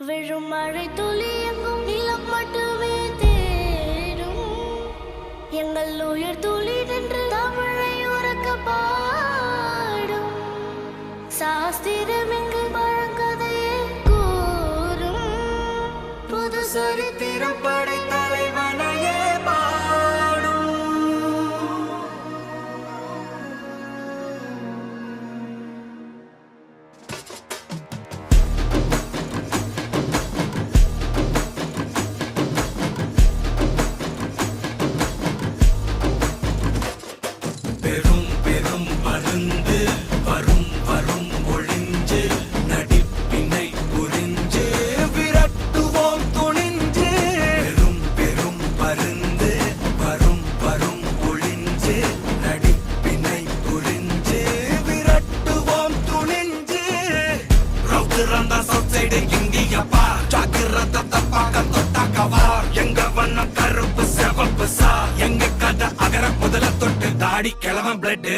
விழும் மழை துளி எங்கும் நிலம் மட்டுமே தேடும் எங்கள் உயிர் துளி நின்று தமிழை உறக்க பாடும் சாஸ்திரம் எங்கு பழங்கதையே கூறும் புது சரித்திரம் படை தலைவனையே பாடும். பெரும் பெரும் மருந்து வரும் வரும் ஒளிஞ்சு நடிப்பினை புரிஞ்சு விரட்டுவோம் துணிஞ்சு. பெரும் பெரும் மருந்து வரும் வரும் ஒளிஞ்சு நடிப்பினை புரிஞ்சு விரட்டுவோம் துணிஞ்சு. ரவுத்துறந்தா சவுசைடு இந்தியப்பா ஜாக்கிரத தப்பாக்க தொட்டாக்கவா. எங்க வண்ணம் கருப்பு செவப்பு சா எங்க கதை அகர முதல தொட்டு தாடி கிழவன் பிளட்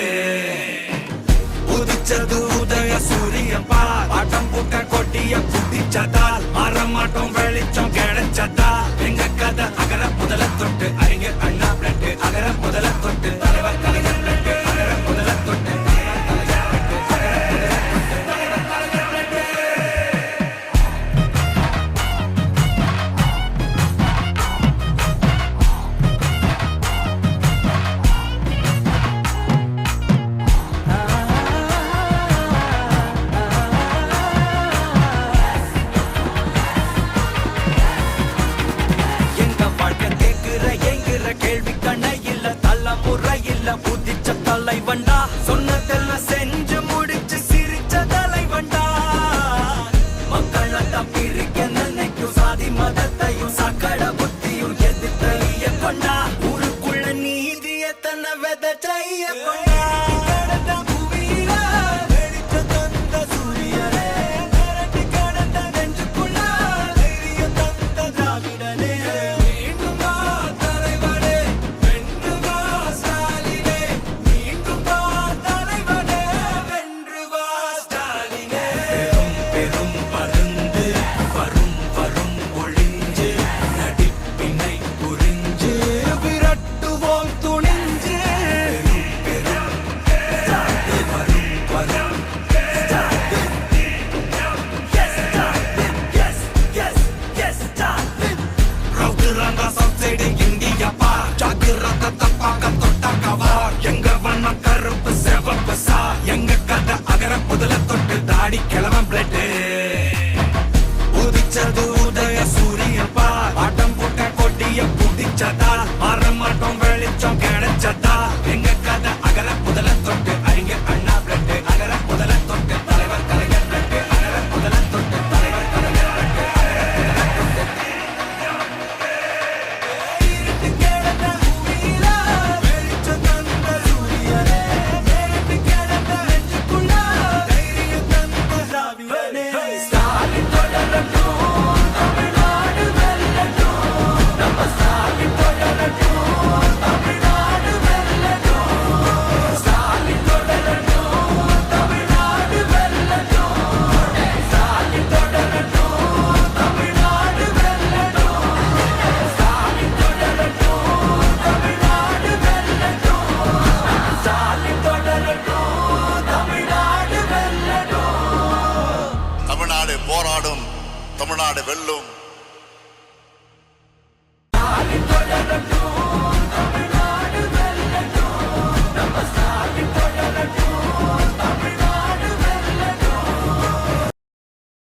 உதிச்சது உதய சூரியப்பா. ஆட்டம் பூட்ட கொட்டிய புதிச்சதால் மாறமாட்டோம் வெளிச்சம் கிடைச்சதா. எங்க கதை அகர முதல தொட்டு அறிஞர் அண்ணா பிளட் அகர முதல தொட்டு தலைவர் கலைஞர் பிளட் அகர முதல தொட்டு கேள்வி கண்ண இல்ல தலைமுறை இல்ல புதிச்ச தலைவண்டா. சொன்னதெல்லாம் செஞ்சு முடிச்சு சிரிச்ச தலைவண்டா. மக்கள் பிரிக்க நினைக்கும் சாதி மதத்தையும் சக்கட புத்தியும் எதிர்த்தைய கொண்டா. ஊருக்குள்ள நீதிய தன்னை விதைச்சைய கொண்டா. எங்க வண்ணம் கருப்பு செவப்பு சா எங்க கதை அகர முதல தொட்டு தாடி கிழவன் பிளட் உதிச்சது உதய சூரியப்பா. ஆட்டம் போட்ட கொட்டிய புதிச்சதால் மாறமாட்டோம் வெளிச்சம் கிடைச்சதா. எங்க கதை அகர முதல தொட்டு அறிஞர் அண்ணா பிளட் அகர முதல தொட்டு தலைவர் கலைஞர் பிளட் அகர முதல தொட்டு தலைவர் கலைஞர் பிளட் அகர முதல தொட்டு. போராடும் தமிழ்நாடு வெல்லும்.